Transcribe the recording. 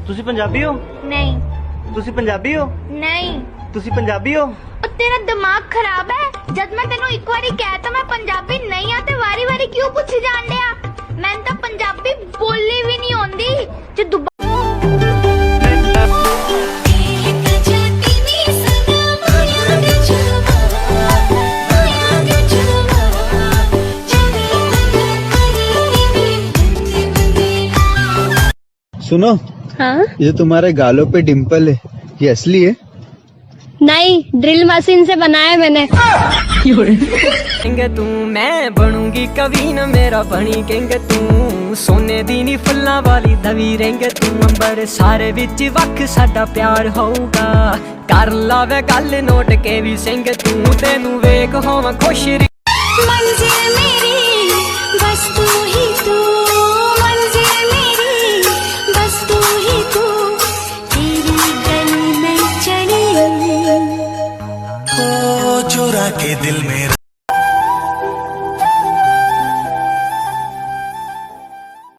ਤੁਸੀਂ ਪੰਜਾਬੀ ਹੋ? नहीं ਤੁਸੀਂ ਪੰਜਾਬੀ ਹੋ? नहीं ਤੁਸੀਂ ਪੰਜਾਬੀ ਹੋ? तेरा दिमाग खराब है। जब मैं तेनों एक बारी कहता मैं पंजाबी नहीं आते वारी वारी क्यों पूछी जान दिया? मैं तो पंजाबी बोलनी भी नहीं आती जो सुनो, हाँ? ये तुम्हारे गालों पे डिम्पल है, ये असली है? नहीं, ड्रिल मशीन से बनाया मैंने। कहेंगे तू मैं बनूंगी कभी न मेरा बनी कहेंगे तू सोने दी नी फुल्लां वाली दवी रहेंगे तू अंबर सारे विच वख साडा प्यार होगा कर लावे गल नोट के भी सिंह तू तेनू वेख होवां खुश मंजिल मेरी बस तू ही तू, मंजिल मेरी बस तू ही तू, तेरी गली में चढ़ी ओ चुरा के दिल मेरा